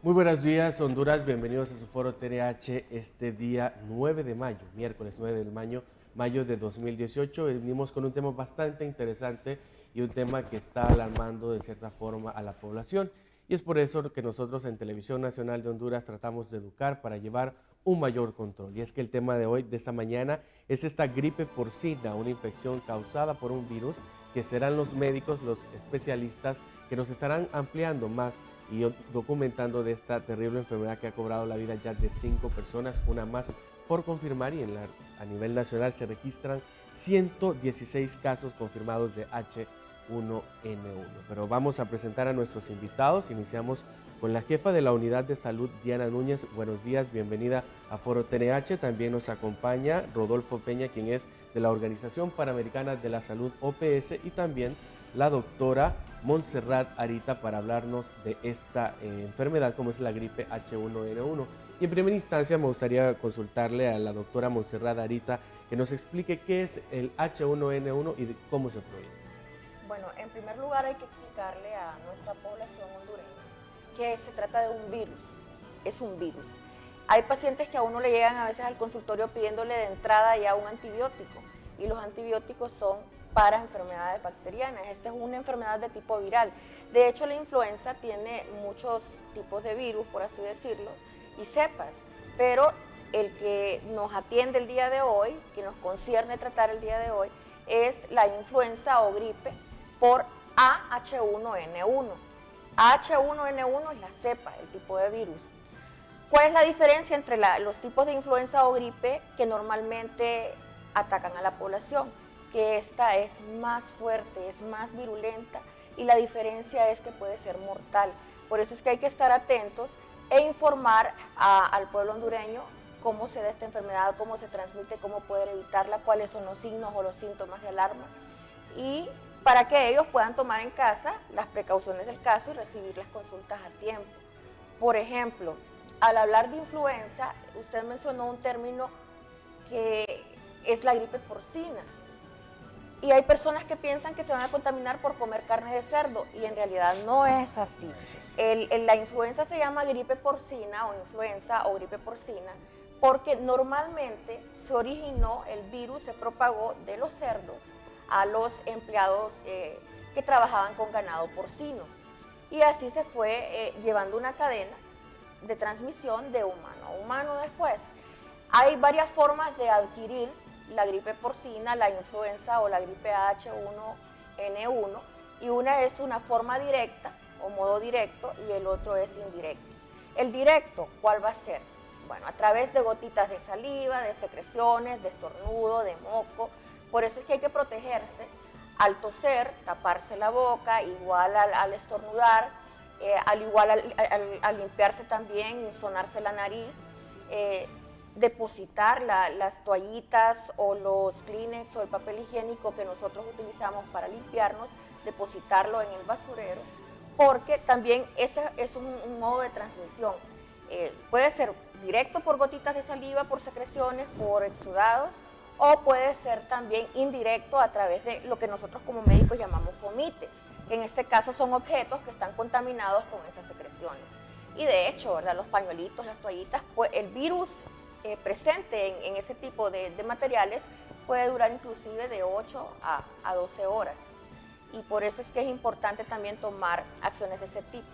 Muy buenos días, Honduras. Bienvenidos a su foro TNH este día 9 de mayo, miércoles 9 de mayo de 2018. Venimos con un tema bastante interesante y un tema que está alarmando de cierta forma a la población. Y es por eso que nosotros en Televisión Nacional de Honduras tratamos de educar para llevar un mayor control. Y es que el tema de hoy, de esta mañana, es esta gripe porcina, una infección causada por un virus que serán los médicos, los especialistas, que nos estarán ampliando más y documentando de esta terrible enfermedad que ha cobrado la vida ya de 5 personas, una más por confirmar, y a nivel nacional se registran 116 casos confirmados de H1N1. Pero vamos a presentar a nuestros invitados. Iniciamos con la jefa de la Unidad de Salud, Diana Núñez. Buenos días, bienvenida a Foro TNH. También nos acompaña Rodolfo Peña, quien es de la Organización Panamericana de la Salud, OPS, y también la doctora Montserrat Arita para hablarnos de esta enfermedad como es la gripe H1N1. Y en primera instancia me gustaría consultarle a la doctora Montserrat Arita que nos explique qué es el H1N1 y cómo se produce. Bueno, en primer lugar hay que explicarle a nuestra población hondureña que se trata de un virus, es un virus. Hay pacientes que a uno le llegan a veces al consultorio pidiéndole de entrada ya un antibiótico, y los antibióticos son para enfermedades bacterianas. Esta es una enfermedad de tipo viral. De hecho, la influenza tiene muchos tipos de virus, por así decirlo, y cepas, pero el que nos atiende el día de hoy, que nos concierne tratar el día de hoy, es la influenza o gripe por H1N1. H1N1 es la cepa, el tipo de virus. ¿Cuál es la diferencia entre los tipos de influenza o gripe que normalmente atacan a la población? Que esta es más fuerte, es más virulenta, y la diferencia es que puede ser mortal. Por eso es que hay que estar atentos e informar al pueblo hondureño cómo se da esta enfermedad, cómo se transmite, cómo poder evitarla, cuáles son los signos o los síntomas de alarma, y para que ellos puedan tomar en casa las precauciones del caso y recibir las consultas a tiempo. Por ejemplo, al hablar de influenza, usted mencionó un término que es la gripe porcina. Y hay personas que piensan que se van a contaminar por comer carne de cerdo, y en realidad no es así. La influenza se llama gripe porcina o influenza o gripe porcina porque normalmente se originó, el virus se propagó de los cerdos a los empleados que trabajaban con ganado porcino. Y así se fue llevando una cadena de transmisión de humano a humano después. Hay varias formas de adquirir la gripe porcina, la influenza o la gripe H1N1, y una es una forma directa o modo directo y el otro es indirecto. El directo, ¿cuál va a ser? Bueno, a través de gotitas de saliva, de secreciones, de estornudo, de moco. Por eso es que hay que protegerse al toser, taparse la boca, igual al estornudar, al igual al limpiarse también, sonarse la nariz, depositar las toallitas o los Kleenex o el papel higiénico que nosotros utilizamos para limpiarnos, depositarlo en el basurero, porque también ese es un modo de transmisión. Puede ser directo por gotitas de saliva, por secreciones, por exudados, o puede ser también indirecto a través de lo que nosotros como médicos llamamos fomites, que en este caso son objetos que están contaminados con esas secreciones. Y de hecho, ¿verdad?, los pañuelitos, las toallitas, pues el virus presente en ese tipo de materiales puede durar inclusive de 8 a 12 horas. Y por eso es que es importante también tomar acciones de ese tipo.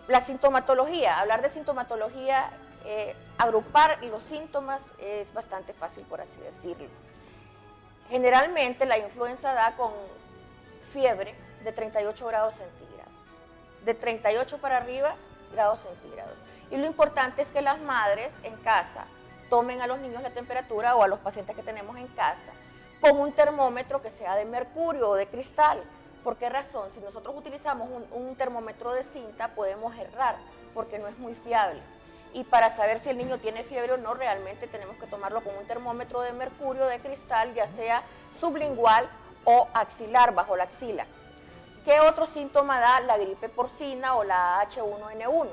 La sintomatología, hablar de sintomatología, agrupar los síntomas es bastante fácil, por así decirlo. Generalmente la influenza da con fiebre de 38 grados centígrados, de 38 para arriba grados centígrados. Y lo importante es que las madres en casa tomen a los niños la temperatura, o a los pacientes que tenemos en casa, con un termómetro que sea de mercurio o de cristal. ¿Por qué razón? Si nosotros utilizamos un termómetro de cinta, podemos errar porque no es muy fiable. Y para saber si el niño tiene fiebre o no, realmente tenemos que tomarlo con un termómetro de mercurio de cristal, ya sea sublingual o axilar, bajo la axila. ¿Qué otro síntoma da la gripe porcina o la H1N1?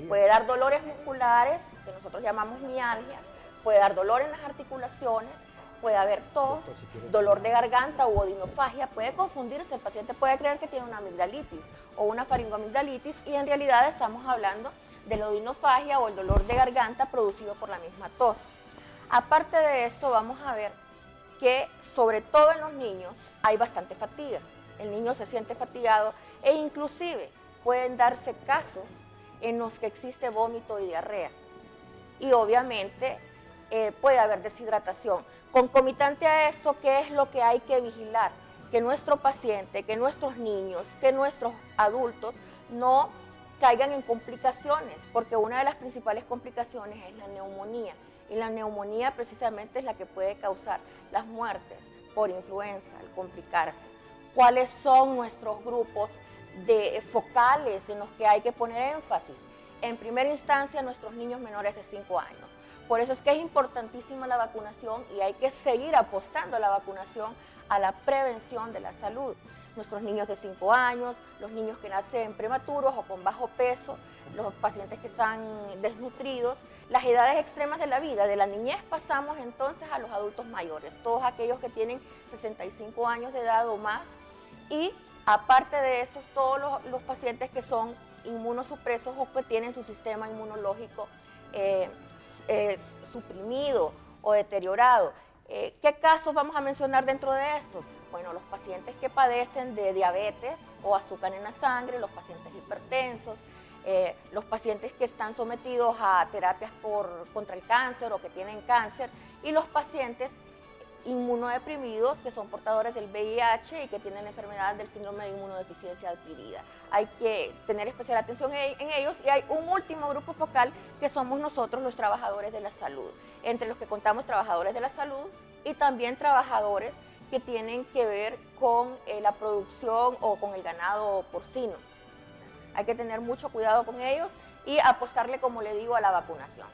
Puede dar dolores musculares, que nosotros llamamos mialgias, puede dar dolor en las articulaciones, puede haber tos, dolor de garganta u odinofagia, puede confundirse, el paciente puede creer que tiene una amigdalitis o una faringoamigdalitis y en realidad estamos hablando de la odinofagia o el dolor de garganta producido por la misma tos. Aparte de esto, vamos a ver que sobre todo en los niños hay bastante fatiga. El niño se siente fatigado e inclusive pueden darse casos en los que existe vómito y diarrea. Y obviamente puede haber deshidratación. Concomitante a esto, ¿qué es lo que hay que vigilar? Que nuestro paciente, que nuestros niños, que nuestros adultos no caigan en complicaciones, porque una de las principales complicaciones es la neumonía. Y la neumonía precisamente es la que puede causar las muertes por influenza al complicarse. ¿Cuáles son nuestros grupos focales en los que hay que poner énfasis? En primera instancia, nuestros niños menores de 5 años. Por eso es que es importantísima la vacunación y hay que seguir apostando a la vacunación, a la prevención de la salud. Nuestros niños de 5 años, los niños que nacen prematuros o con bajo peso, los pacientes que están desnutridos, las edades extremas de la vida. De la niñez pasamos entonces a los adultos mayores, todos aquellos que tienen 65 años de edad o más. Y aparte de estos, todos los pacientes que son inmunosupresos o que tienen su sistema inmunológico suprimido o deteriorado. ¿Qué casos vamos a mencionar dentro de estos? Bueno, los pacientes que padecen de diabetes o azúcar en la sangre, los pacientes hipertensos, los pacientes que están sometidos a terapias contra el cáncer o que tienen cáncer, y los pacientes inmunodeprimidos que son portadores del VIH y que tienen la enfermedad del síndrome de inmunodeficiencia adquirida. Hay que tener especial atención en ellos y hay un último grupo focal que somos nosotros, los trabajadores de la salud, entre los que contamos trabajadores de la salud y también trabajadores que tienen que ver con la producción o con el ganado porcino. Hay que tener mucho cuidado con ellos y apostarle, como le digo, a la vacunación.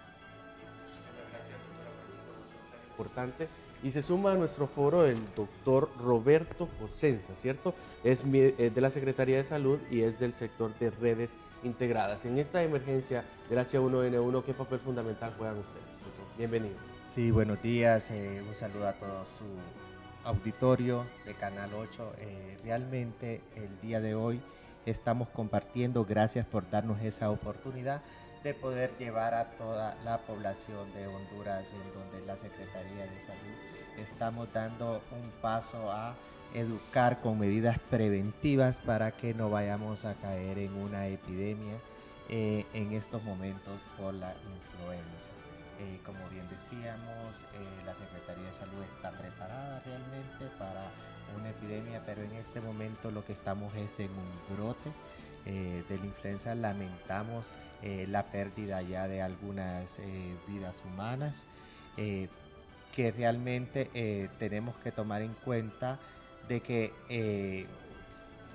Importante. Y se suma a nuestro foro el doctor Roberto Cosenza, ¿cierto? Es de la Secretaría de Salud y es del sector de redes integradas. En esta emergencia del H1N1, ¿qué papel fundamental juegan ustedes? Bienvenido. Sí, buenos días. Un saludo a todo su auditorio de Canal 8. Realmente el día de hoy estamos compartiendo, gracias por darnos esa oportunidad de poder llevar a toda la población de Honduras, en donde la Secretaría de Salud estamos dando un paso a educar con medidas preventivas para que no vayamos a caer en una epidemia en estos momentos por la influenza. Como bien decíamos, la Secretaría de Salud está preparada realmente para una epidemia, pero en este momento lo que estamos es en un brote de la influenza. Lamentamos la pérdida ya de algunas vidas humanas, que realmente tenemos que tomar en cuenta de que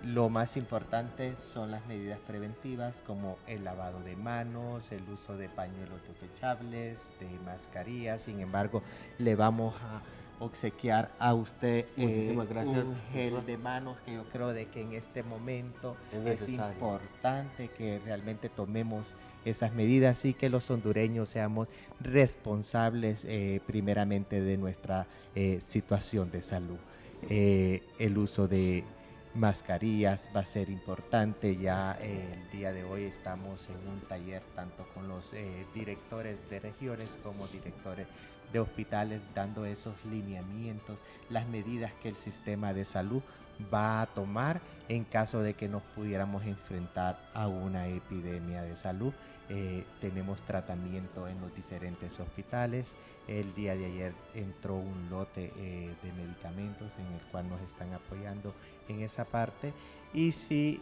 lo más importante son las medidas preventivas como el lavado de manos, el uso de pañuelos desechables, de mascarillas. Sin embargo, le vamos a obsequiar a usted Muchísimas gracias, un gel de manos, que yo creo de que en este momento es necesario. importante que realmente tomemos esas medidas y que los hondureños seamos responsables primeramente de nuestra situación de salud. El uso de mascarillas va a ser importante. Ya el día de hoy estamos en un taller tanto con los directores de regiones como directores de hospitales, dando esos lineamientos, las medidas que el sistema de salud va a tomar en caso de que nos pudiéramos enfrentar a una epidemia de salud. Tenemos tratamiento en los diferentes hospitales. El día de ayer entró un lote de medicamentos en el cual nos están apoyando en esa parte. Y sí,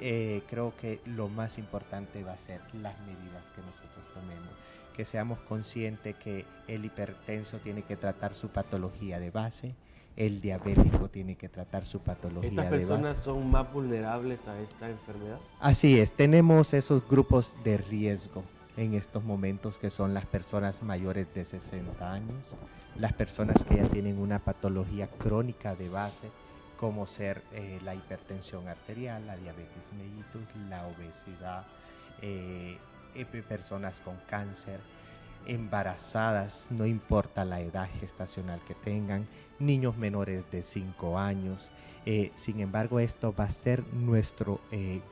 creo que lo más importante va a ser las medidas que nosotros tomemos, que seamos conscientes que el hipertenso tiene que tratar su patología de base, el diabético tiene que tratar su patología de base. ¿Estas personas son más vulnerables a esta enfermedad? Así es, tenemos esos grupos de riesgo en estos momentos, que son las personas mayores de 60 años, las personas que ya tienen una patología crónica de base, como ser la hipertensión arterial, la diabetes mellitus, la obesidad, personas con cáncer. embarazadas, no importa la edad gestacional que tengan, niños menores de 5 años. Sin embargo, esto va a ser nuestro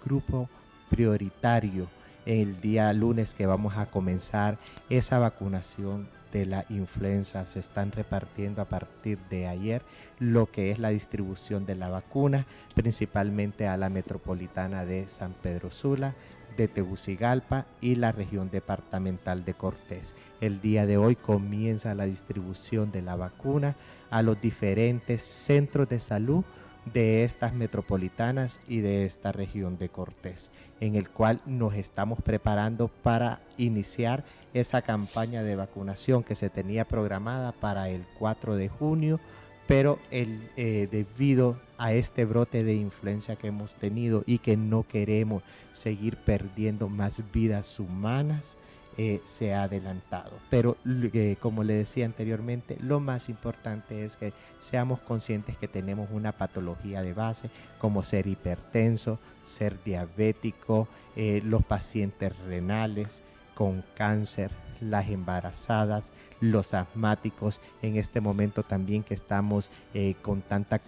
grupo prioritario el día lunes, que vamos a comenzar esa vacunación de la influenza. Se están repartiendo a partir de ayer lo que es la distribución de la vacuna, principalmente a la metropolitana de San Pedro Sula, de Tegucigalpa y la región departamental de Cortés. El día de hoy comienza la distribución de la vacuna a los diferentes centros de salud de estas metropolitanas y de esta región de Cortés, en el cual nos estamos preparando para iniciar esa campaña de vacunación que se tenía programada para el 4 de junio, pero debido a este brote de influenza que hemos tenido y que no queremos seguir perdiendo más vidas humanas, se ha adelantado. Pero como le decía anteriormente, lo más importante es que seamos conscientes que tenemos una patología de base, como ser hipertenso, ser diabético, los pacientes renales con cáncer, las embarazadas, los asmáticos. En este momento también que estamos con tanta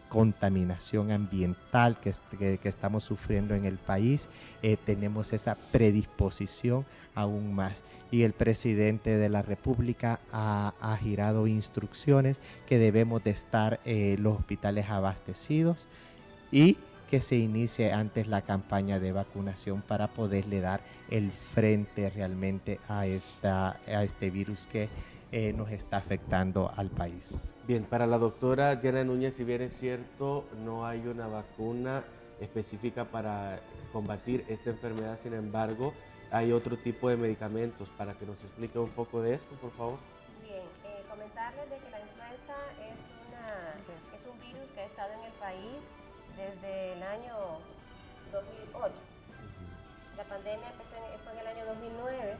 contaminación ambiental que estamos sufriendo en el país, tenemos esa predisposición aún más. Y el presidente de la República ha girado instrucciones que debemos de estar los hospitales abastecidos y que se inicie antes la campaña de vacunación para poderle dar el frente realmente a este virus que nos está afectando al país. Bien, para la doctora Diana Núñez, si bien es cierto, no hay una vacuna específica para combatir esta enfermedad, sin embargo, hay otro tipo de medicamentos. Para que nos explique un poco de esto, por favor. Bien, comentarles de que la influenza es un virus que ha estado en el país desde el año 2008. La pandemia fue en el año 2009.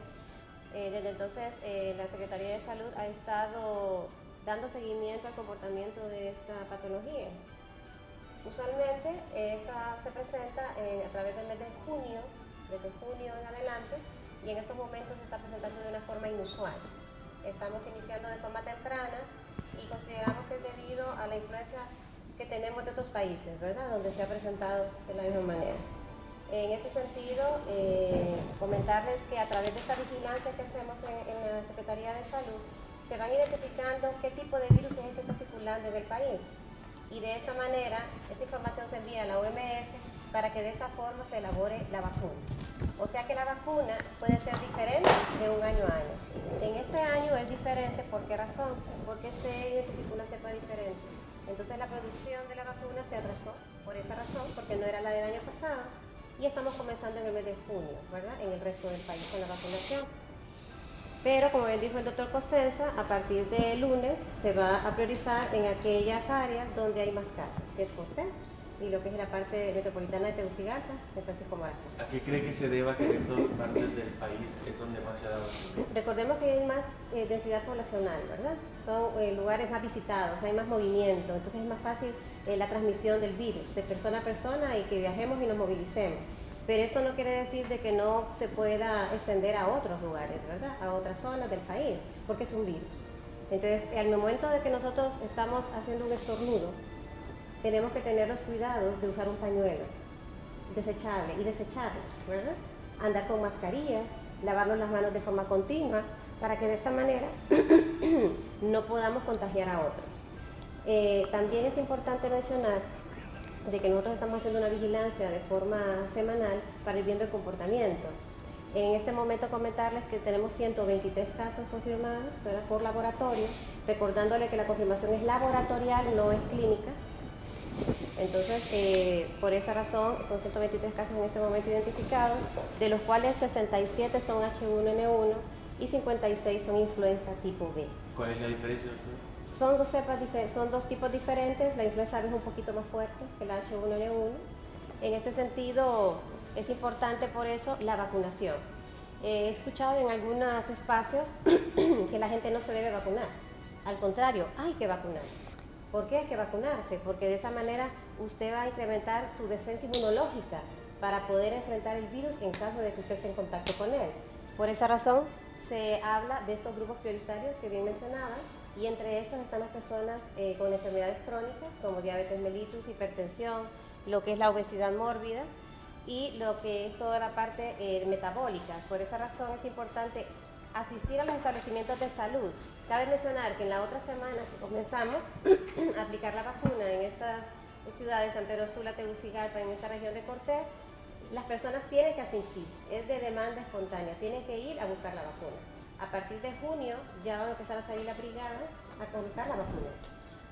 Desde entonces, la Secretaría de Salud ha estado dando seguimiento al comportamiento de esta patología. Usualmente, esta se presenta a través del mes de junio, desde junio en adelante, y en estos momentos se está presentando de una forma inusual. Estamos iniciando de forma temprana y consideramos que es debido a la influencia que tenemos de otros países, ¿verdad?, donde se ha presentado de la misma manera. En este sentido, comentarles que a través de esta vigilancia que hacemos en la Secretaría de Salud, se van identificando qué tipo de virus es el que está circulando en el país. Y de esta manera, esa información se envía a la OMS para que de esa forma se elabore la vacuna. O sea que la vacuna puede ser diferente de un año a año. En este año es diferente, ¿por qué razón? Porque se identificó una cepa diferente. Entonces la producción de la vacuna se atrasó por esa razón, porque no era la del año pasado, y estamos comenzando en el mes de junio, ¿verdad?, en el resto del país con la vacunación. Pero como bien dijo el doctor Cosenza, a partir de lunes se va a priorizar en aquellas áreas donde hay más casos, que es Cortés y lo que es la parte metropolitana de Tegucigalpa, de Francisco Morazán. ¿A qué cree que se deba que en estas partes del país es donde más se ha dado? Recordemos que hay más densidad poblacional, ¿verdad? Son lugares más visitados, hay más movimiento, entonces es más fácil la transmisión del virus de persona a persona y que viajemos y nos movilicemos. Pero esto no quiere decir de que no se pueda extender a otros lugares, ¿verdad?, a otras zonas del país, porque es un virus. Entonces, al momento de que nosotros estamos haciendo un estornudo, tenemos que tener los cuidados de usar un pañuelo desechable y desecharlo, ¿verdad?, andar con mascarillas, lavarnos las manos de forma continua, para que de esta manera no podamos contagiar a otros. También es importante mencionar de que nosotros estamos haciendo una vigilancia de forma semanal para ir viendo el comportamiento. En este momento comentarles que tenemos 123 casos confirmados, ¿verdad?, por laboratorio, recordándole que la confirmación es laboratorial, no es clínica. Entonces, por esa razón, son 123 casos en este momento identificados, de los cuales 67 son H1N1 y 56 son influenza tipo B. ¿Cuál es la diferencia, doctor? Son dos tipos diferentes. La influenza B es un poquito más fuerte que la H1N1. En este sentido, es importante por eso la vacunación. He escuchado en algunos espacios que la gente no se debe vacunar. Al contrario, hay que vacunarse. ¿Por qué hay que vacunarse? Porque de esa manera usted va a incrementar su defensa inmunológica para poder enfrentar el virus en caso de que usted esté en contacto con él. Por esa razón, se habla de estos grupos prioritarios que bien mencionaba, y entre estos están las personas con enfermedades crónicas como diabetes mellitus, hipertensión, lo que es la obesidad mórbida y lo que es toda la parte metabólica. Por esa razón es importante asistir a los establecimientos de salud. Cabe mencionar que en la otra semana que comenzamos a aplicar la vacuna en estas ciudades, Santero Sula, Tegucigalpa, en esta región de Cortés, las personas tienen que asistir, es de demanda espontánea, tienen que ir a buscar la vacuna. A partir de junio ya van a empezar a salir las brigadas a colocar la vacuna.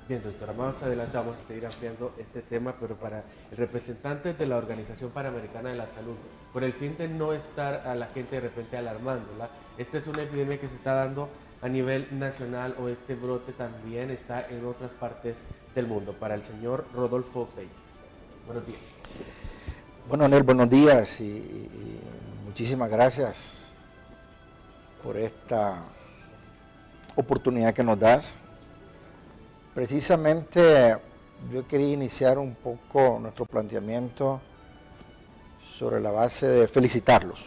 Bien, doctora, más adelante vamos a seguir ampliando este tema, pero para el representante de la Organización Panamericana de la Salud, por el fin de no estar a la gente de repente alarmándola, esta es una epidemia que se está dando a nivel nacional, o este brote también está en otras partes del mundo. Para el señor Rodolfo Pey. Buenos días. Bueno, Nel, buenos días y muchísimas gracias por esta oportunidad que nos das. Precisamente yo quería iniciar un poco nuestro planteamiento sobre la base de felicitarlos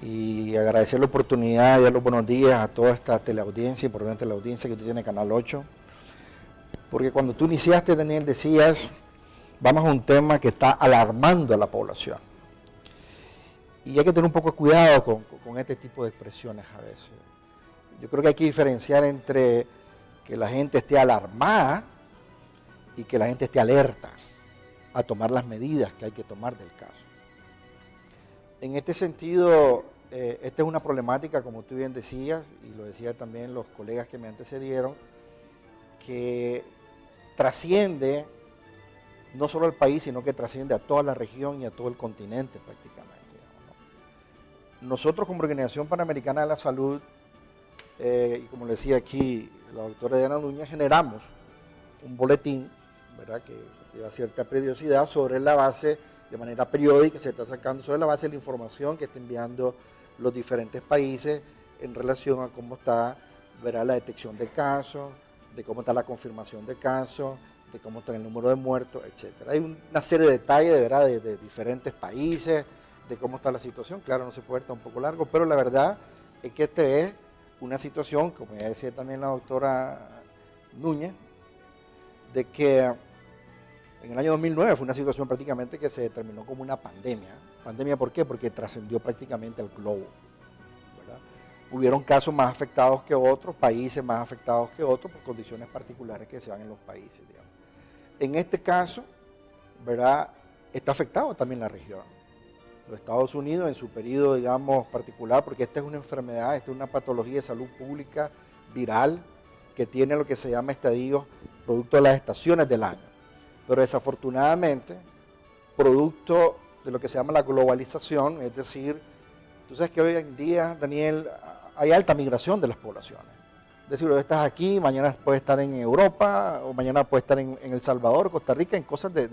y agradecer la oportunidad y dar los buenos días a toda esta teleaudiencia, importante la audiencia que tú tienes en Canal 8, porque cuando tú iniciaste, Daniel, decías, vamos a un tema que está alarmando a la población. Y hay que tener un poco de cuidado con este tipo de expresiones a veces. Yo creo que hay que diferenciar entre que la gente esté alarmada y que la gente esté alerta a tomar las medidas que hay que tomar del caso. En este sentido, esta es una problemática, como tú bien decías, y lo decían también los colegas que me antecedieron, que trasciende no solo al país, sino que trasciende a toda la región y a todo el continente prácticamente. ¿No? Nosotros como Organización Panamericana de la Salud, y como le decía aquí la doctora Diana Núñez, generamos un boletín, ¿verdad?, que lleva cierta periodicidad sobre la base, de manera periódica, se está sacando sobre la base de la información que están enviando los diferentes países en relación a cómo está, ¿verdad?, la detección de casos, de cómo está la confirmación de casos, de cómo está el número de muertos, etc. Hay una serie de detalles, ¿verdad?, de diferentes países, de cómo está la situación. Claro, no se puede estar un poco largo, pero la verdad es que esta es una situación, como ya decía también la doctora Núñez, de que en el año 2009 fue una situación prácticamente que se determinó como una pandemia. ¿Pandemia por qué? Porque trascendió prácticamente al globo, ¿verdad? Hubieron casos más afectados que otros, países más afectados que otros, por condiciones particulares que se dan en los países, digamos. En este caso, ¿verdad?, está afectado también la región. Los Estados Unidos en su periodo, digamos, particular, porque esta es una enfermedad, esta es una patología de salud pública viral que tiene lo que se llama estadios producto de las estaciones del año. Pero desafortunadamente, producto de lo que se llama la globalización, es decir, tú sabes que hoy en día, Daniel, hay alta migración de las poblaciones. Es decir, hoy estás aquí, mañana puedes estar en Europa, o mañana puedes estar en El Salvador, Costa Rica, en cosas de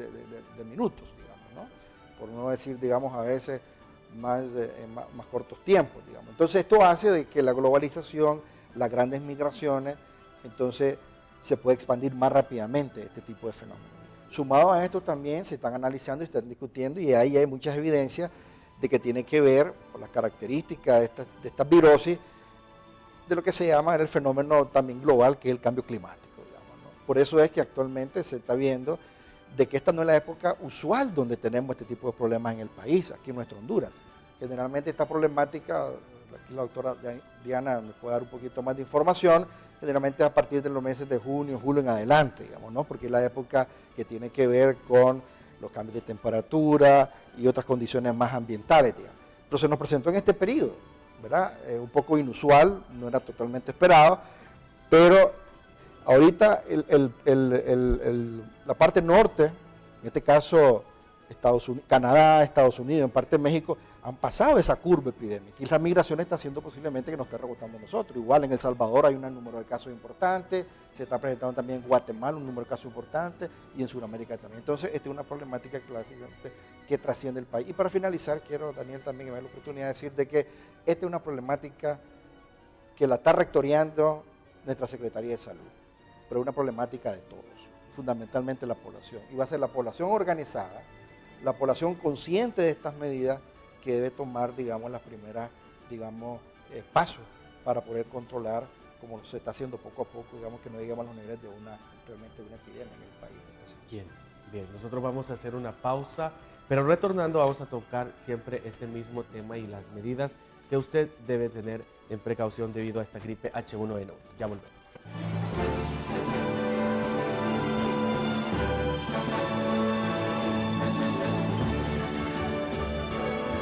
minutos, digamos, ¿no? Por no decir, digamos, a veces más cortos tiempos, digamos. Entonces esto hace de que la globalización, las grandes migraciones, entonces se puede expandir más rápidamente este tipo de fenómenos. Sumado a esto también se están analizando y están discutiendo, y ahí hay muchas evidencias de que tiene que ver con las características de esta virosis, de lo que se llama el fenómeno también global, que es el cambio climático, digamos, ¿no? Por eso es que actualmente se está viendo de que esta no es la época usual donde tenemos este tipo de problemas en el país, aquí en nuestro Honduras. Generalmente esta problemática, aquí la doctora Diana me puede dar un poquito más de información, generalmente a partir de los meses de junio, julio en adelante, digamos, ¿no? Porque es la época que tiene que ver con los cambios de temperatura y otras condiciones más ambientales, digamos. Pero se nos presentó en este periodo, ¿verdad? Un poco inusual, no era totalmente esperado, pero ahorita la parte norte, en este caso Canadá, Estados Unidos, en parte México, han pasado esa curva epidémica y la migración está haciendo posiblemente que nos esté rebotando a nosotros. Igual en El Salvador hay un número de casos importante, se está presentando también en Guatemala un número de casos importante y en Sudamérica también. Entonces, esta es una problemática que trasciende el país. Y para finalizar, quiero, Daniel, también que me dé la oportunidad de decir de que esta es una problemática que la está rectoreando nuestra Secretaría de Salud, pero es una problemática de todos, fundamentalmente la población. Y va a ser la población organizada, la población consciente de estas medidas, que debe tomar, digamos, las primeras, digamos, pasos para poder controlar, como se está haciendo poco a poco, digamos que no lleguemos a los niveles de realmente una epidemia en el país. Bien, bien, nosotros vamos a hacer una pausa, pero retornando vamos a tocar siempre este mismo tema y las medidas que usted debe tener en precaución debido a esta gripe H1N1. Ya volvemos.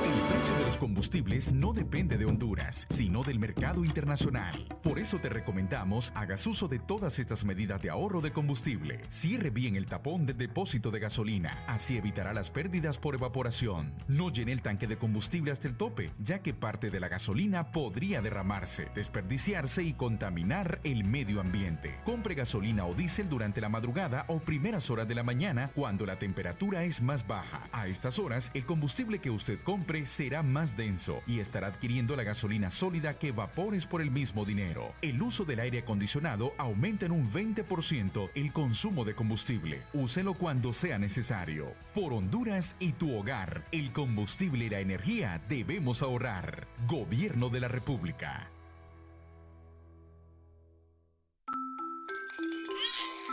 El precio de los combustibles no depende de Honduras, sino del mercado internacional. Por eso te recomendamos hagas uso de todas estas medidas de ahorro de combustible. Cierre bien el tapón del depósito de gasolina, así evitará las pérdidas por evaporación. No llene el tanque de combustible hasta el tope, ya que parte de la gasolina podría derramarse, desperdiciarse y contaminar el medio ambiente. Compre gasolina o diésel durante la madrugada o primeras horas de la mañana, cuando la temperatura es más baja. A estas horas, el combustible que usted compre será más denso y estará adquiriendo la gasolina sólida que vapores por el mismo dinero. El uso del aire acondicionado aumenta en un 20% el consumo de combustible. Úselo cuando sea necesario. Por Honduras y tu hogar, el combustible y la energía debemos ahorrar. Gobierno de la República.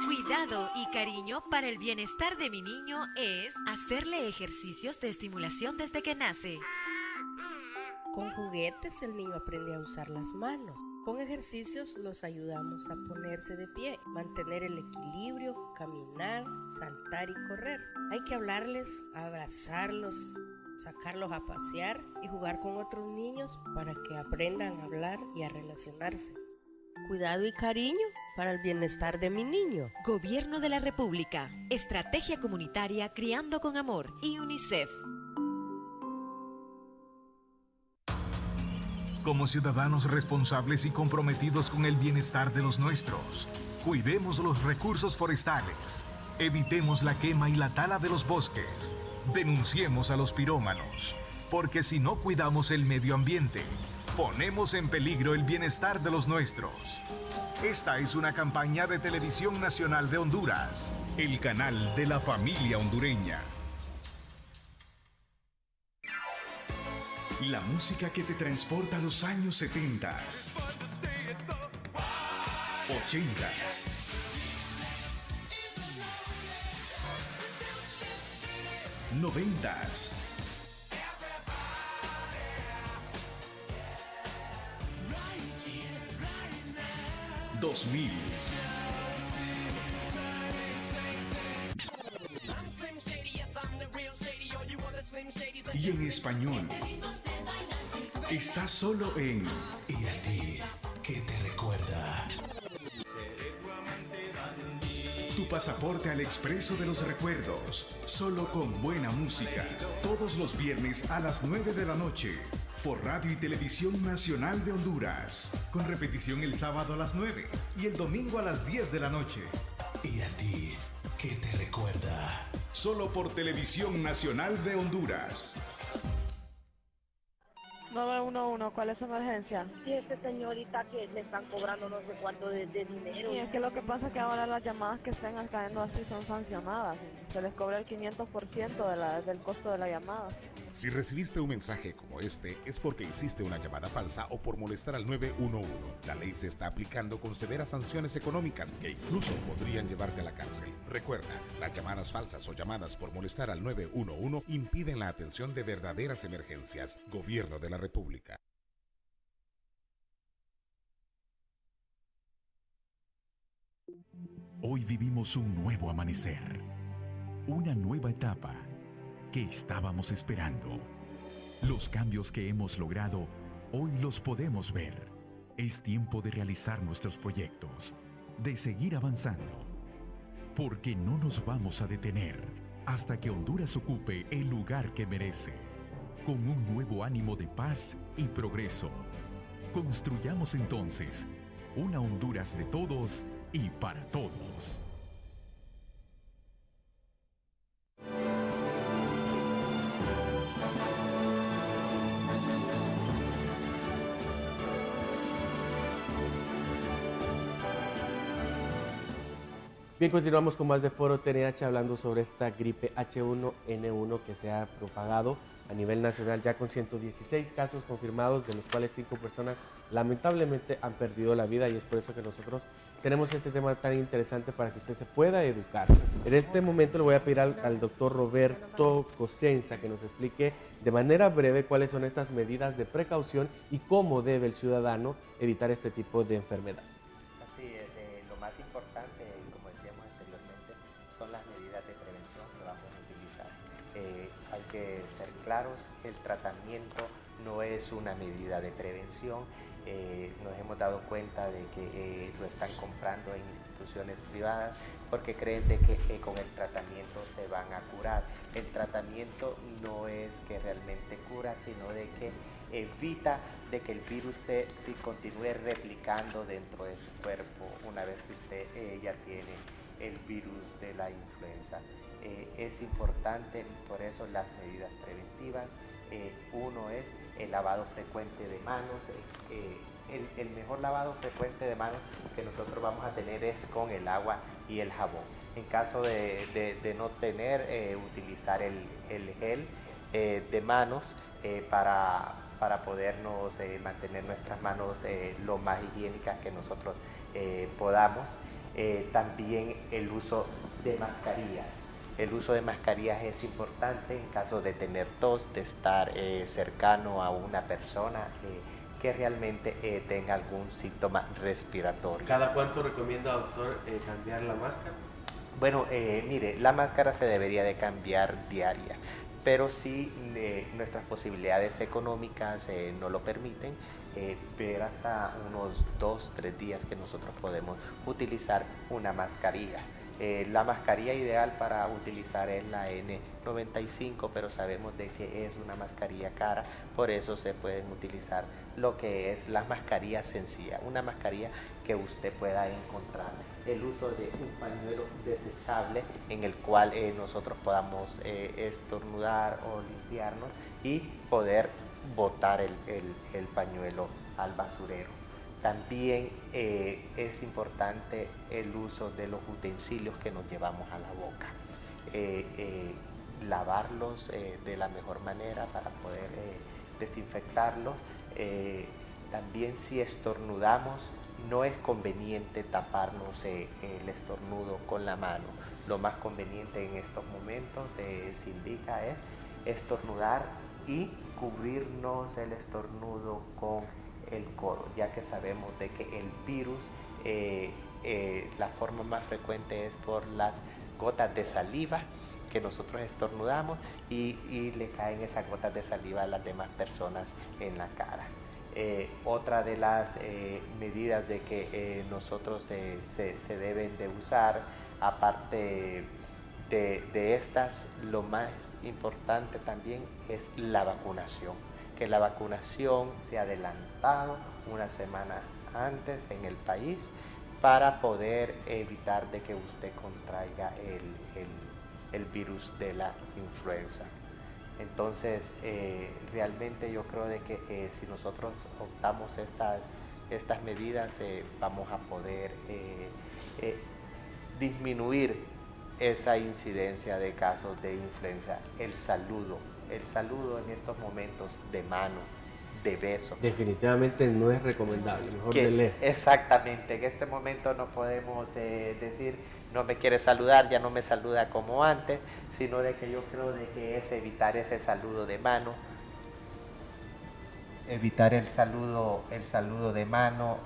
Cuidado y cariño para el bienestar de mi niño es hacerle ejercicios de estimulación desde que nace. Con juguetes el niño aprende a usar las manos. Con ejercicios los ayudamos a ponerse de pie, mantener el equilibrio, caminar, saltar y correr. Hay que hablarles, abrazarlos, sacarlos a pasear y jugar con otros niños para que aprendan a hablar y a relacionarse. Cuidado y cariño para el bienestar de mi niño. Gobierno de la República, Estrategia Comunitaria Criando con Amor y UNICEF. Como ciudadanos responsables y comprometidos con el bienestar de los nuestros, cuidemos los recursos forestales, evitemos la quema y la tala de los bosques, denunciemos a los pirómanos, porque si no cuidamos el medio ambiente, ponemos en peligro el bienestar de los nuestros. Esta es una campaña de Televisión Nacional de Honduras, el canal de la familia hondureña. La música que te transporta a los años 70, 80, 90, 2000. Y en español. Está solo en ¿Y a ti qué te recuerda? Tu pasaporte al expreso de los recuerdos, solo con buena música. Todos los viernes a las 9 de la noche, por Radio y Televisión Nacional de Honduras. Con repetición el sábado a las 9 y el domingo a las 10 de la noche. ¿Y a ti qué te recuerda? Solo por Televisión Nacional de Honduras. 911, ¿cuál es su emergencia? Sí, señorita que le están cobrando no sé cuánto de dinero. Y es que lo que pasa es que ahora las llamadas que estén cayendo así son sancionadas. Se les cobra el 500% del costo de la llamada. Si recibiste un mensaje como este, es porque hiciste una llamada falsa o por molestar al 911. La ley se está aplicando con severas sanciones económicas que incluso podrían llevarte a la cárcel. Recuerda, las llamadas falsas o llamadas por molestar al 911 impiden la atención de verdaderas emergencias. Gobierno de la República. Hoy vivimos un nuevo amanecer, una nueva etapa que estábamos esperando. Los cambios que hemos logrado, hoy los podemos ver. Es tiempo de realizar nuestros proyectos, de seguir avanzando, porque no nos vamos a detener hasta que Honduras ocupe el lugar que merece, con un nuevo ánimo de paz y progreso. Construyamos entonces una Honduras de todos y para todos. Bien, continuamos con más de Foro TNH hablando sobre esta gripe H1N1 que se ha propagado a nivel nacional ya con 116 casos confirmados, de los cuales 5 personas lamentablemente han perdido la vida, y es por eso que nosotros tenemos este tema tan interesante para que usted se pueda educar. En este momento le voy a pedir al doctor Roberto Cosenza que nos explique de manera breve cuáles son estas medidas de precaución y cómo debe el ciudadano evitar este tipo de enfermedad. Así es, lo más importante, como decíamos anteriormente, son las medidas de prevención que vamos a utilizar. Hay que ser claros, el tratamiento no es una medida de prevención. Nos hemos dado cuenta de que lo están comprando en instituciones privadas porque creen de que con el tratamiento se van a curar. El tratamiento no es que realmente cura, sino de que evita de que el virus se continúe replicando dentro de su cuerpo una vez que usted ya tiene el virus de la influenza. Es importante, por eso, las medidas preventivas. Uno es el lavado frecuente de manos. El mejor lavado frecuente de manos que nosotros vamos a tener es con el agua y el jabón. En caso de no tener, utilizar el gel de manos para podernos mantener nuestras manos lo más higiénicas que nosotros podamos. También el uso de mascarillas. El uso de mascarillas es importante en caso de tener tos, de estar cercano a una persona que realmente tenga algún síntoma respiratorio. ¿Cada cuánto recomienda, doctor, cambiar la máscara? Bueno, mire, la máscara se debería de cambiar diaria, pero si nuestras posibilidades económicas no lo permiten, ver hasta unos 2-3 días que nosotros podemos utilizar una mascarilla. La mascarilla ideal para utilizar es la N95, pero sabemos de que es una mascarilla cara, por eso se pueden utilizar lo que es la mascarilla sencilla, una mascarilla que usted pueda encontrar. El uso de un pañuelo desechable en el cual nosotros podamos estornudar o limpiarnos y poder botar el pañuelo al basurero. También es importante el uso de los utensilios que nos llevamos a la boca. Lavarlos de la mejor manera para poder desinfectarlos. También, si estornudamos, no es conveniente taparnos el estornudo con la mano. Lo más conveniente en estos momentos se indica es estornudar y cubrirnos el estornudo con el codo, ya que sabemos de que el virus, la forma más frecuente es por las gotas de saliva que nosotros estornudamos y le caen esas gotas de saliva a las demás personas en la cara. Otra de las medidas de que nosotros se deben de usar, aparte de estas, lo más importante también es la vacunación. Que la vacunación se ha adelantado una semana antes en el país para poder evitar de que usted contraiga el virus de la influenza. Entonces, realmente yo creo de que si nosotros optamos estas medidas, vamos a poder disminuir esa incidencia de casos de influenza. El saludo en estos momentos de mano, de beso. Definitivamente no es recomendable, mejor de lejos. Exactamente, en este momento no podemos decir no me quiere saludar, ya no me saluda como antes, sino de que yo creo de que es evitar ese saludo de mano. Evitar el saludo de mano,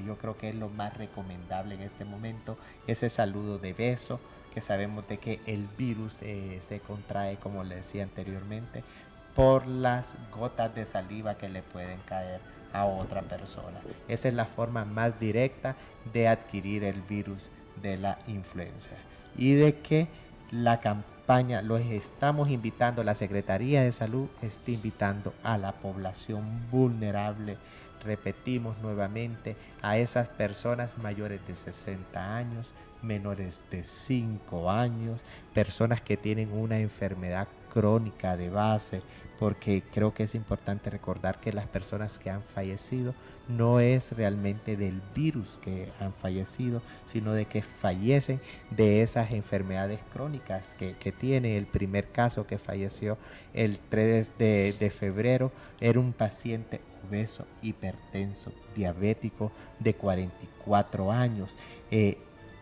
yo creo que es lo más recomendable en este momento, ese saludo de beso, que sabemos de que el virus se contrae, como le decía anteriormente, por las gotas de saliva que le pueden caer a otra persona. Esa es la forma más directa de adquirir el virus de la influenza. Y de que la campaña, los estamos invitando, la Secretaría de Salud está invitando a la población vulnerable, repetimos nuevamente, a esas personas mayores de 60 años menores de 5 años, personas que tienen una enfermedad crónica de base, porque creo que es importante recordar que las personas que han fallecido no es realmente del virus que han fallecido, sino de que fallecen de esas enfermedades crónicas que tiene. El primer caso que falleció el 3 de febrero era un paciente obeso, hipertenso, diabético de 44 años.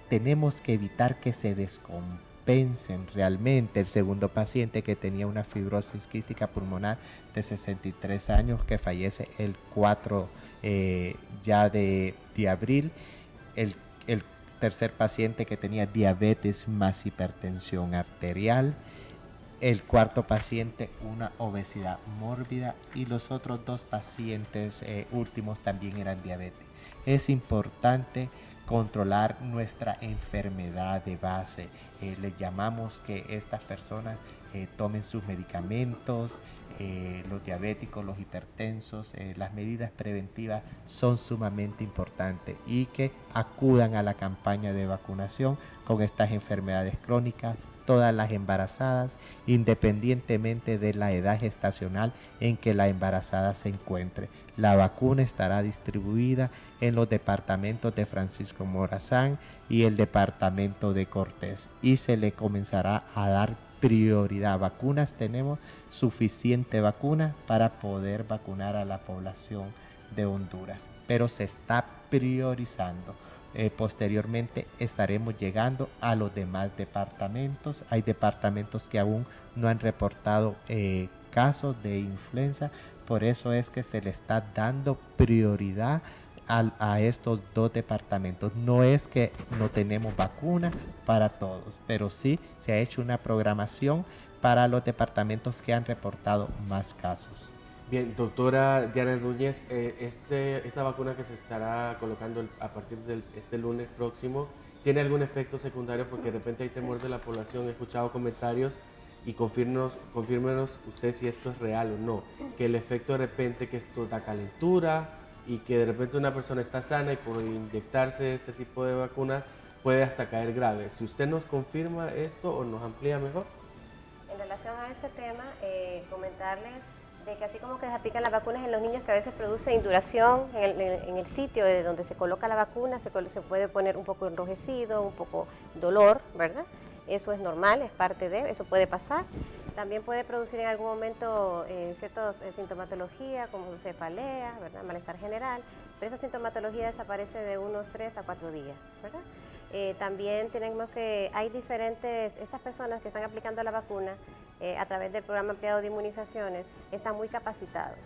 Tenemos que evitar que se descompensen realmente. El segundo paciente que tenía una fibrosis quística pulmonar de 63 años que fallece el 4 ya de abril. El tercer paciente que tenía diabetes más hipertensión arterial. El cuarto paciente una obesidad mórbida y los otros 2 pacientes últimos también eran diabetes. Es importante controlar nuestra enfermedad de base. Les llamamos que estas personas tomen sus medicamentos, los diabéticos, los hipertensos, las medidas preventivas son sumamente importantes y que acudan a la campaña de vacunación con estas enfermedades crónicas, todas las embarazadas, independientemente de la edad gestacional en que la embarazada se encuentre. La vacuna estará distribuida en los departamentos de Francisco Morazán y el departamento de Cortés y se le comenzará a dar prioridad. Vacunas, tenemos suficiente vacuna para poder vacunar a la población de Honduras, pero se está priorizando. Posteriormente estaremos llegando a los demás departamentos. Hay departamentos que aún no han reportado casos de influenza, por eso es que se le está dando prioridad a estos 2 departamentos. No es que no tenemos vacuna para todos, pero sí se ha hecho una programación para los departamentos que han reportado más casos. Bien, doctora Diana Núñez, esta vacuna que se estará colocando a partir de este lunes próximo, ¿tiene algún efecto secundario? Porque de repente hay temor de la población, he escuchado comentarios y confírmenos usted si esto es real o no, que el efecto de repente que esto da calentura y que de repente una persona está sana y por inyectarse este tipo de vacuna puede hasta caer grave. Si usted nos confirma esto o nos amplía mejor. En relación a este tema, comentarles de que así como que se aplican las vacunas en los niños que a veces produce induración en el sitio de donde se coloca la vacuna, se puede poner un poco enrojecido, un poco dolor, ¿verdad? Eso es normal, es parte de, eso puede pasar. También puede producir en algún momento ciertas sintomatología como cefalea, ¿verdad? Malestar general, pero esa sintomatología desaparece de unos 3 a 4 días, ¿verdad? También tenemos que hay diferentes, estas personas que están aplicando la vacuna a través del programa ampliado de inmunizaciones están muy capacitados,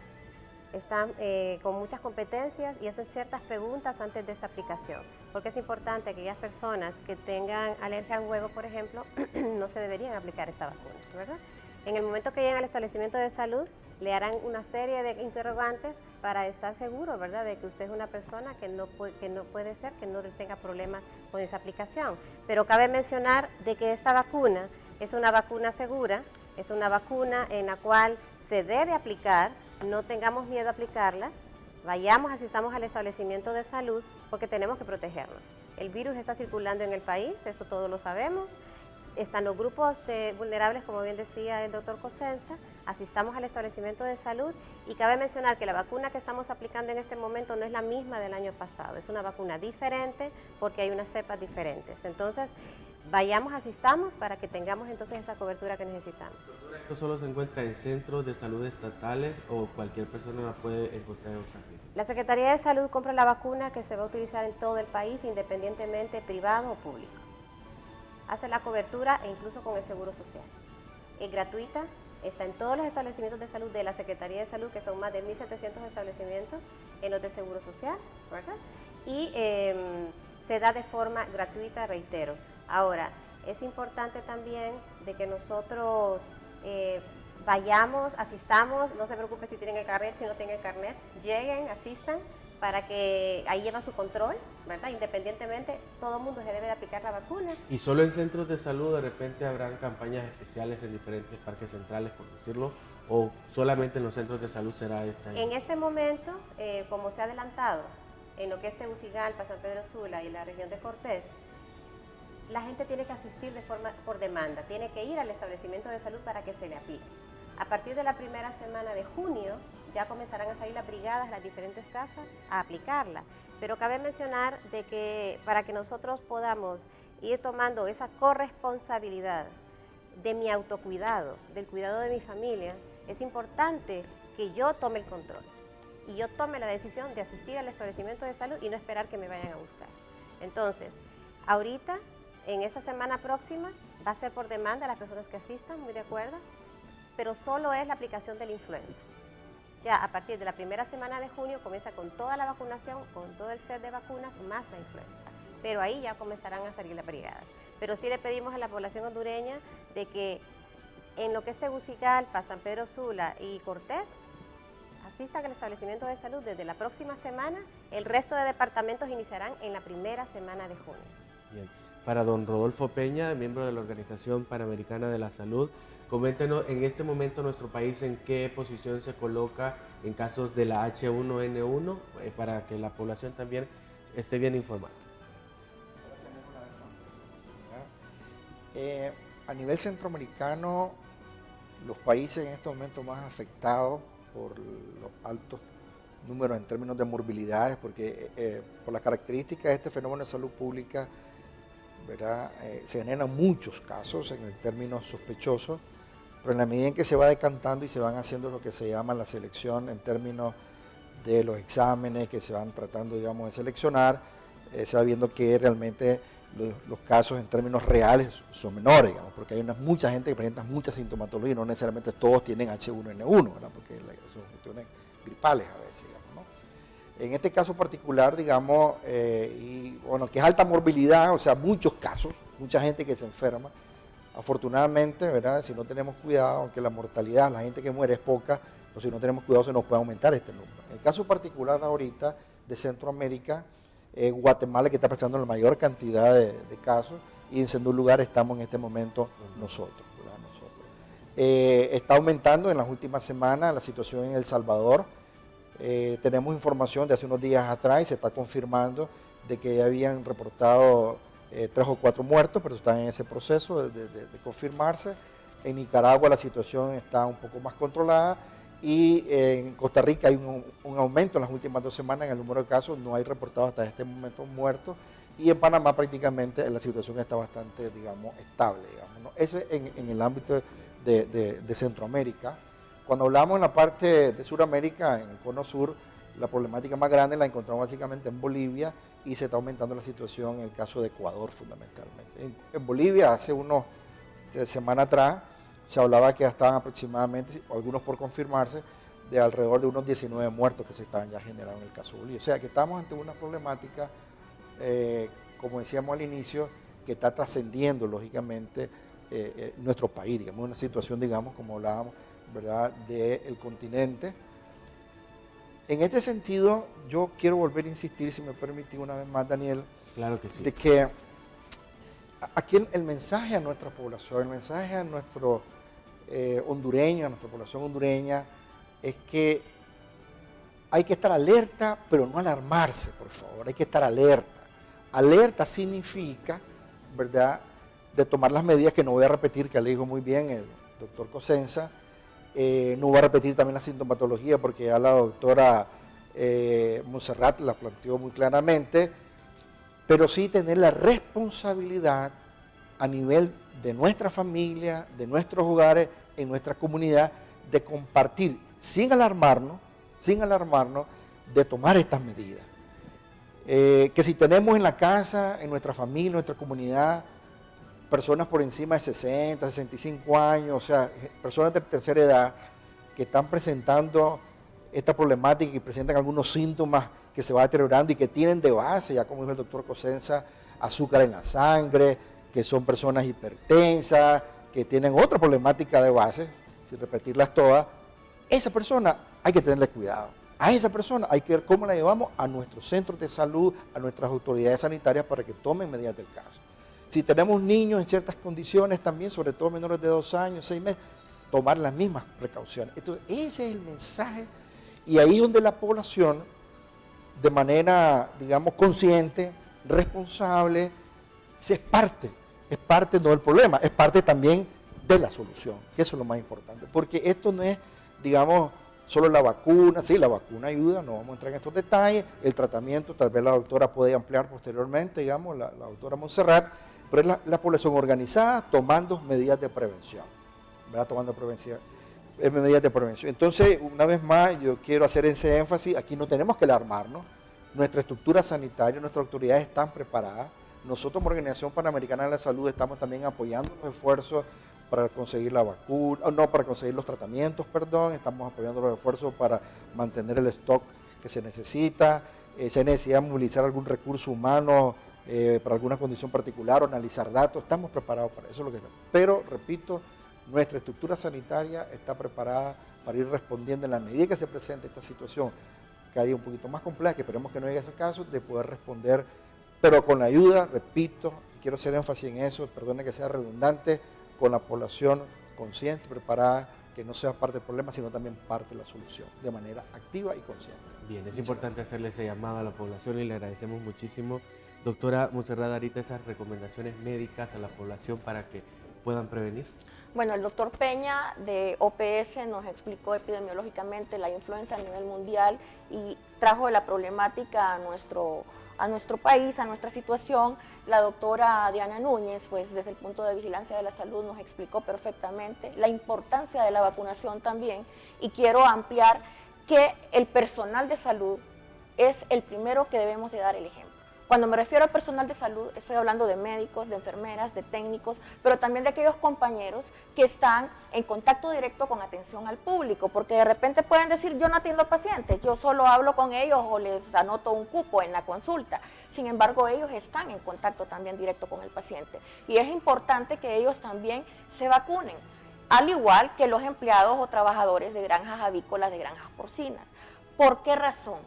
están con muchas competencias y hacen ciertas preguntas antes de esta aplicación, porque es importante que aquellas personas que tengan alergia al huevo, por ejemplo, no se deberían aplicar esta vacuna, ¿verdad? En el momento que lleguen al establecimiento de salud, le harán una serie de interrogantes para estar seguro, ¿verdad?, de que usted es una persona que no puede ser, que no tenga problemas con esa aplicación. Pero cabe mencionar de que esta vacuna es una vacuna segura, es una vacuna en la cual se debe aplicar, no tengamos miedo a aplicarla, vayamos, asistamos al establecimiento de salud porque tenemos que protegernos. El virus está circulando en el país, eso todos lo sabemos. Están los grupos vulnerables, como bien decía el doctor Cosenza, asistamos al establecimiento de salud y cabe mencionar que la vacuna que estamos aplicando en este momento no es la misma del año pasado, es una vacuna diferente porque hay unas cepas diferentes. Entonces, vayamos, asistamos para que tengamos entonces esa cobertura que necesitamos. ¿Esto solo se encuentra en centros de salud estatales o cualquier persona la puede encontrar en otra parte? La Secretaría de Salud compra la vacuna que se va a utilizar en todo el país, independientemente privado o público. Hace la cobertura e incluso con el Seguro Social. Es gratuita, está en todos los establecimientos de salud de la Secretaría de Salud, que son más de 1.700 establecimientos, en los de Seguro Social, ¿verdad? Y se da de forma gratuita, reitero. Ahora, es importante también de que nosotros vayamos, asistamos, no se preocupe si tienen el carnet, si no tienen el carnet, lleguen, asistan, para que ahí llevan su control, ¿verdad? Independientemente, todo el mundo se debe de aplicar la vacuna. ¿Y solo en centros de salud de repente habrán campañas especiales en diferentes parques centrales, por decirlo, o solamente en los centros de salud será esta? En este momento, como se ha adelantado en lo que es Tegucigalpa, San Pedro Sula y la región de Cortés, la gente tiene que asistir de forma por demanda, tiene que ir al establecimiento de salud para que se le aplique. A partir de la primera semana de junio ya comenzarán a salir las brigadas a las diferentes casas a aplicarla, pero cabe mencionar de que para que nosotros podamos ir tomando esa corresponsabilidad de mi autocuidado, del cuidado de mi familia, es importante que yo tome el control y yo tome la decisión de asistir al establecimiento de salud y no esperar que me vayan a buscar. Entonces, ahorita, en esta semana próxima, va a ser por demanda las personas que asistan, muy de acuerdo, pero solo es la aplicación de la influenza. Ya a partir de la primera semana de junio comienza con toda la vacunación, con todo el set de vacunas, más la influenza. Pero ahí ya comenzarán a salir las brigadas. Pero sí le pedimos a la población hondureña de que en lo que es Tegucigalpa, San Pedro Sula y Cortés, asistan al establecimiento de salud desde la próxima semana. El resto de departamentos iniciarán en la primera semana de junio. Bien. Para don Rodolfo Peña, miembro de la Organización Panamericana de la Salud, coméntenos en este momento nuestro país en qué posición se coloca en casos de la H1N1 para que la población también esté bien informada. A nivel centroamericano, los países en este momento más afectados por los altos números en términos de morbilidades, porque por las características de este fenómeno de salud pública, ¿verdad? Se generan muchos casos en términos sospechosos, pero en la medida en que se va decantando y se van haciendo lo que se llama la selección en términos de los exámenes que se van tratando, digamos, de seleccionar, se va viendo que realmente los casos en términos reales son menores, digamos, porque hay mucha gente que presenta mucha sintomatología y no necesariamente todos tienen H1N1, ¿verdad? Porque son cuestiones gripales a veces, digamos, ¿no? En este caso particular, digamos, y bueno, que es alta morbilidad, o sea, muchos casos, mucha gente que se enferma. Afortunadamente, ¿verdad? Si no tenemos cuidado, aunque la mortalidad, la gente que muere es poca, pues si no tenemos cuidado se nos puede aumentar este número. En el caso particular ahorita de Centroamérica, Guatemala, que está presentando la mayor cantidad de casos, y en segundo lugar estamos en este momento nosotros. Está aumentando en las últimas semanas la situación en El Salvador. Tenemos información de hace unos días atrás y se está confirmando de que ya habían reportado 3 o 4 muertos, pero están en ese proceso de confirmarse. En Nicaragua la situación está un poco más controlada y en Costa Rica hay un aumento en las últimas 2 semanas en el número de casos, no hay reportados hasta este momento muertos, y en Panamá prácticamente la situación está bastante, digamos, estable, digamos, ¿no? Eso es en el ámbito de Centroamérica. Cuando hablamos en la parte de Sudamérica, en el cono sur, la problemática más grande la encontramos básicamente en Bolivia y se está aumentando la situación en el caso de Ecuador fundamentalmente. En Bolivia hace unas semanas atrás se hablaba que ya estaban aproximadamente, algunos por confirmarse, de alrededor de unos 19 muertos que se estaban ya generando en el caso de Bolivia. O sea que estamos ante una problemática, como decíamos al inicio, que está trascendiendo lógicamente nuestro país, digamos, una situación, digamos, como hablábamos, ¿verdad?, del continente. En este sentido, yo quiero volver a insistir, si me permite una vez más, Daniel, claro que sí, de que aquí el mensaje a nuestra población, el mensaje a nuestro hondureño, a nuestra población hondureña, es que hay que estar alerta, pero no alarmarse, por favor, hay que estar alerta. Alerta significa, ¿verdad?, de tomar las medidas que no voy a repetir, que le dijo muy bien el doctor Cosenza. No voy a repetir también la sintomatología porque ya la doctora Monserrat la planteó muy claramente, pero sí tener la responsabilidad a nivel de nuestra familia, de nuestros hogares, en nuestra comunidad, de compartir sin alarmarnos, de tomar estas medidas. Que si tenemos en la casa, en nuestra familia, en nuestra comunidad, personas por encima de 60, 65 años, o sea, personas de tercera edad que están presentando esta problemática y presentan algunos síntomas que se va deteriorando y que tienen de base, ya como dijo el doctor Cosenza, azúcar en la sangre, que son personas hipertensas, que tienen otra problemática de base, sin repetirlas todas, esa persona hay que tenerle cuidado. A esa persona hay que ver cómo la llevamos a nuestros centros de salud, a nuestras autoridades sanitarias para que tomen medidas del caso. Si tenemos niños en ciertas condiciones también, sobre todo menores de 2 años, 6 meses, tomar las mismas precauciones. Entonces, ese es el mensaje, y ahí es donde la población, de manera, digamos, consciente, responsable, se es parte es parte no del problema, es parte también de la solución, que eso es lo más importante, porque esto no es, digamos, solo la vacuna. Sí, la vacuna ayuda, no vamos a entrar en estos detalles, el tratamiento, tal vez la doctora puede ampliar posteriormente, digamos, la doctora Montserrat, pero es la población organizada tomando medidas de prevención, ¿verdad? Tomando medidas de prevención. Entonces, una vez más, yo quiero hacer ese énfasis, aquí no tenemos que alarmarnos, nuestra estructura sanitaria, nuestras autoridades están preparadas, nosotros como Organización Panamericana de la Salud estamos también apoyando los esfuerzos para conseguir la vacuna, no, para conseguir los tratamientos, perdón, estamos apoyando los esfuerzos para mantener el stock que se necesita, si hay necesidad de movilizar algún recurso humano para alguna condición particular o analizar datos, estamos preparados para eso, es lo que estamos. Pero, repito, nuestra estructura sanitaria está preparada para ir respondiendo en la medida que se presente esta situación, cada día un poquito más compleja, que esperemos que no llegue a ese caso, de poder responder, pero con la ayuda, repito, quiero hacer énfasis en eso, perdone que sea redundante, con la población consciente, preparada, que no sea parte del problema, sino también parte de la solución, de manera activa y consciente. Bien, es importante hacerle ese llamado a la población y le agradecemos muchísimo. Doctora Montserrat, ahorita esas recomendaciones médicas a la población para que puedan prevenir. Bueno, el doctor Peña de OPS nos explicó epidemiológicamente la influenza a nivel mundial y trajo la problemática a nuestro país, a nuestra situación. La doctora Diana Núñez, pues desde el punto de vigilancia de la salud, nos explicó perfectamente la importancia de la vacunación también, y quiero ampliar que el personal de salud es el primero que debemos de dar el ejemplo. Cuando me refiero al personal de salud, estoy hablando de médicos, de enfermeras, de técnicos, pero también de aquellos compañeros que están en contacto directo con atención al público, porque de repente pueden decir, yo no atiendo pacientes, yo solo hablo con ellos o les anoto un cupo en la consulta. Sin embargo, ellos están en contacto también directo con el paciente y es importante que ellos también se vacunen, al igual que los empleados o trabajadores de granjas avícolas, de granjas porcinas. ¿Por qué razón?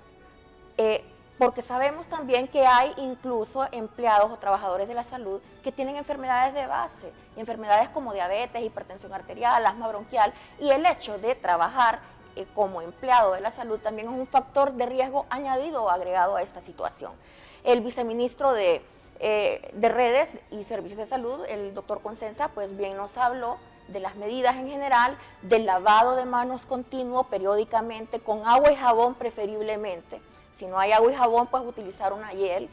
Porque sabemos también que hay incluso empleados o trabajadores de la salud que tienen enfermedades de base, enfermedades como diabetes, hipertensión arterial, asma bronquial, y el hecho de trabajar como empleado de la salud también es un factor de riesgo añadido o agregado a esta situación. El viceministro de Redes y Servicios de Salud, el doctor Consensa, pues bien nos habló de las medidas en general, del lavado de manos continuo periódicamente, con agua y jabón preferiblemente. Si no hay agua y jabón, pues utilizar una hiel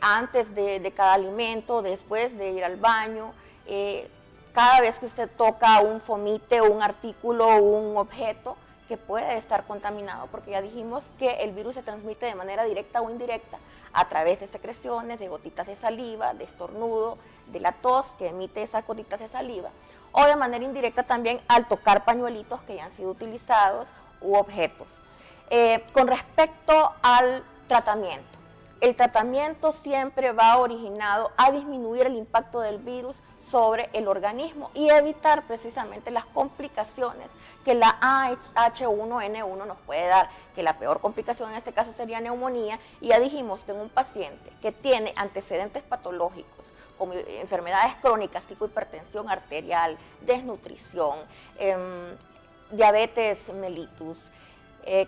antes de cada alimento, después de ir al baño. Cada vez que usted toca un fomite, un artículo o un objeto que puede estar contaminado, porque ya dijimos que el virus se transmite de manera directa o indirecta a través de secreciones, de gotitas de saliva, de estornudo, de la tos que emite esas gotitas de saliva, o de manera indirecta también al tocar pañuelitos que ya han sido utilizados u objetos. Con respecto al tratamiento, el tratamiento siempre va originado a disminuir el impacto del virus sobre el organismo y evitar precisamente las complicaciones que la H1N1 nos puede dar, que la peor complicación en este caso sería neumonía, y ya dijimos que en un paciente que tiene antecedentes patológicos como enfermedades crónicas tipo hipertensión arterial, desnutrición, diabetes mellitus,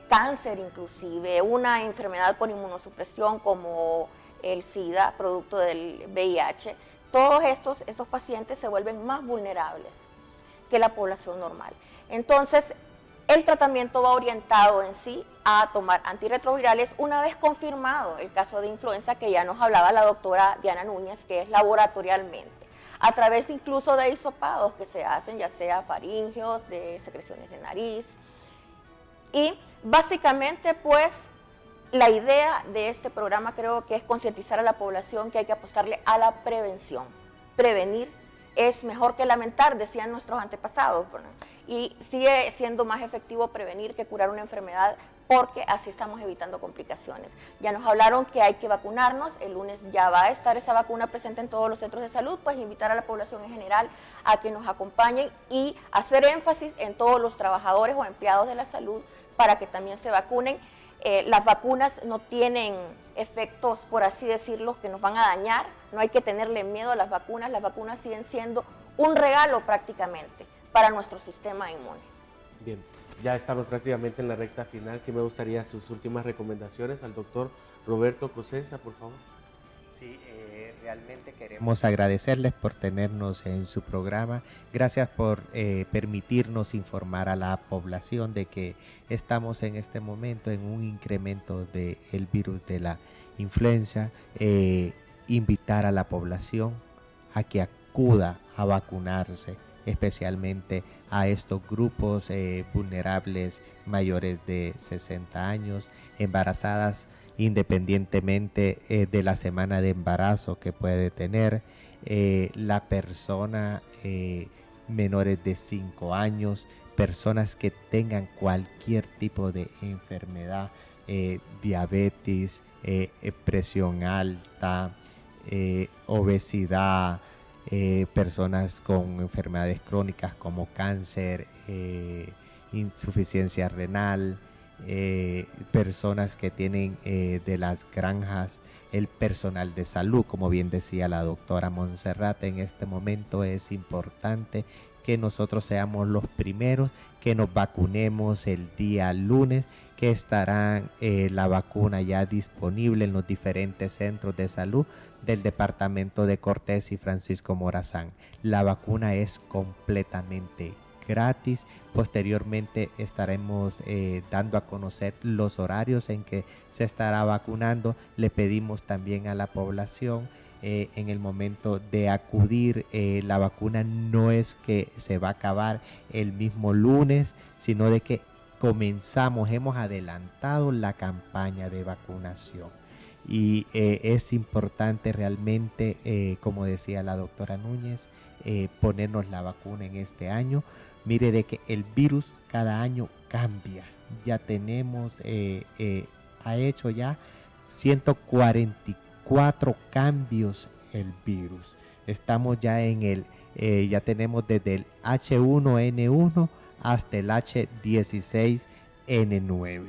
cáncer inclusive, una enfermedad por inmunosupresión como el SIDA, producto del VIH, todos estos pacientes se vuelven más vulnerables que la población normal. Entonces, el tratamiento va orientado en sí a tomar antirretrovirales una vez confirmado el caso de influenza que ya nos hablaba la doctora Diana Núñez, que es laboratorialmente, a través incluso de hisopados que se hacen, ya sea faríngeos, de secreciones de nariz. Y básicamente, pues, la idea de este programa creo que es concientizar a la población que hay que apostarle a la prevención. Prevenir es mejor que lamentar, decían nuestros antepasados, ¿verdad? Y sigue siendo más efectivo prevenir que curar una enfermedad, porque así estamos evitando complicaciones. Ya nos hablaron que hay que vacunarnos, el lunes ya va a estar esa vacuna presente en todos los centros de salud, pues invitar a la población en general a que nos acompañen y hacer énfasis en todos los trabajadores o empleados de la salud para que también se vacunen. Las vacunas no tienen efectos, por así decirlo, que nos van a dañar, no hay que tenerle miedo a las vacunas siguen siendo un regalo prácticamente para nuestro sistema inmune. Bien, ya estamos prácticamente en la recta final, sí me gustaría sus últimas recomendaciones al doctor Roberto Cosenza, por favor. Sí, realmente queremos agradecerles por tenernos en su programa. Gracias por permitirnos informar a la población de que estamos en este momento en un incremento del virus de la influenza. Invitar a la población a que acuda a vacunarse, especialmente a estos grupos vulnerables mayores de 60 años, embarazadas independientemente de la semana de embarazo que puede tener, la persona menores de 5 años, personas que tengan cualquier tipo de enfermedad, diabetes, presión alta, obesidad, personas con enfermedades crónicas como cáncer, insuficiencia renal, personas que tienen de las granjas, el personal de salud, como bien decía la doctora Montserrat. En este momento es importante que nosotros seamos los primeros, que nos vacunemos el día lunes, que estarán la vacuna ya disponible en los diferentes centros de salud del departamento de Cortés y Francisco Morazán. La vacuna es completamente gratis. Posteriormente estaremos dando a conocer los horarios en que se estará vacunando. Le pedimos también a la población en el momento de acudir, la vacuna no es que se va a acabar el mismo lunes, sino de que hemos adelantado la campaña de vacunación. Y es importante realmente, como decía la doctora Núñez, ponernos la vacuna en este año. Mire de que el virus cada año cambia. Ya tenemos, ha hecho ya 144 cambios el virus. Estamos ya en ya tenemos desde el H1N1 hasta el H16N9.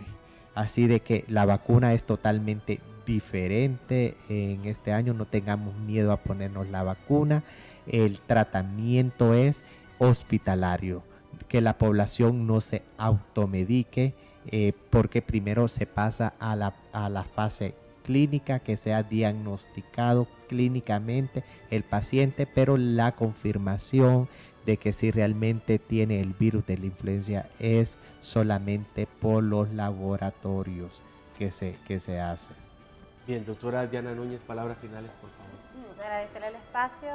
Así de que la vacuna es totalmente diferente en este año. No tengamos miedo a ponernos la vacuna. El tratamiento es hospitalario, que la población no se automedique, porque primero se pasa a la fase clínica, que sea diagnosticado clínicamente el paciente, pero la confirmación de que si realmente tiene el virus de la influenza es solamente por los laboratorios que se hacen. Bien, doctora Diana Núñez, palabras finales, por favor. Agradecerle el espacio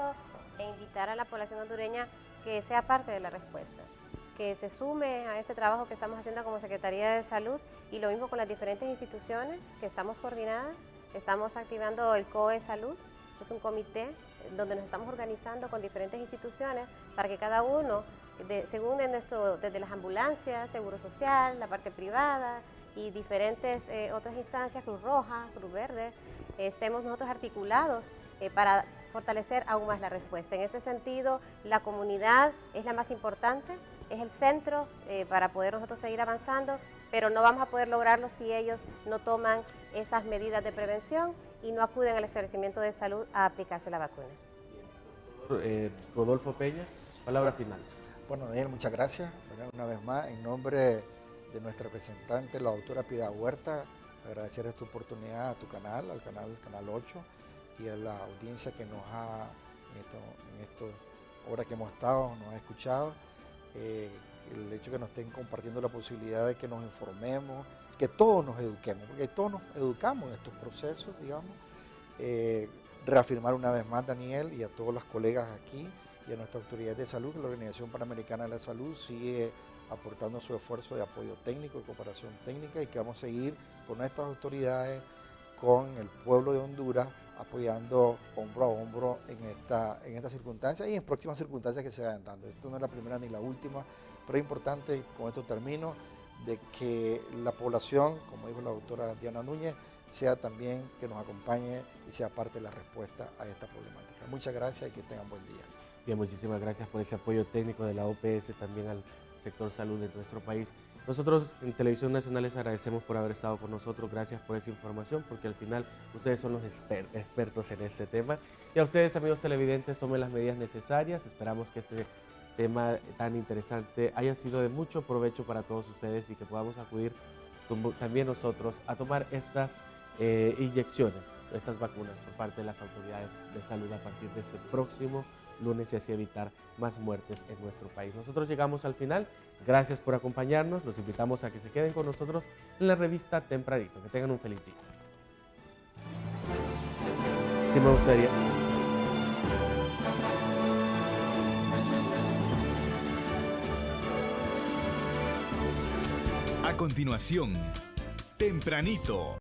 e invitar a la población hondureña que sea parte de la respuesta, que se sume a este trabajo que estamos haciendo como Secretaría de Salud, y lo mismo con las diferentes instituciones que estamos coordinadas. Estamos activando el COE Salud, es un comité donde nos estamos organizando con diferentes instituciones para que cada uno, según desde las ambulancias, Seguro Social, la parte privada y diferentes otras instancias, Cruz Roja, Cruz Verde, estemos nosotros articulados para fortalecer aún más la respuesta. En este sentido, la comunidad es la más importante, es el centro para poder nosotros seguir avanzando, pero no vamos a poder lograrlo si ellos no toman esas medidas de prevención y no acuden al establecimiento de salud a aplicarse la vacuna. Rodolfo Peña, palabras finales. Bueno, Daniel, muchas gracias. Una vez más, en nombre de nuestra representante, la doctora Piedad Huerta, agradecer esta oportunidad a tu canal, al canal 8, y a la audiencia que nos ha, en esta hora que hemos estado, nos ha escuchado. El hecho de que nos estén compartiendo la posibilidad de que nos informemos, que todos nos eduquemos, porque todos nos educamos en estos procesos, digamos. Reafirmar una vez más, Daniel, y a todos los colegas aquí y a nuestra autoridad de salud, que la Organización Panamericana de la Salud sigue aportando su esfuerzo de apoyo técnico y cooperación técnica, y que vamos a seguir con nuestras autoridades, con el pueblo de Honduras, apoyando hombro a hombro en esta circunstancia y en próximas circunstancias que se vayan dando. Esto no es la primera ni la última, pero es importante, y con esto termino, de que la población, como dijo la doctora Diana Núñez, sea también que nos acompañe y sea parte de la respuesta a esta problemática. Muchas gracias y que tengan buen día. Bien, muchísimas gracias por ese apoyo técnico de la OPS también al sector salud de nuestro país. Nosotros en Televisión Nacional les agradecemos por haber estado con nosotros, gracias por esa información, porque al final ustedes son los expertos en este tema. Y a ustedes, amigos televidentes, tomen las medidas necesarias. Esperamos que este tema tan interesante haya sido de mucho provecho para todos ustedes y que podamos acudir también nosotros a tomar estas inyecciones estas vacunas por parte de las autoridades de salud a partir de este próximo lunes y así evitar más muertes en nuestro país. Nosotros llegamos al final. Gracias por acompañarnos. Los invitamos a que se queden con nosotros en la revista Tempranito. Que tengan un feliz día. Sí me gustaría. A continuación, Tempranito.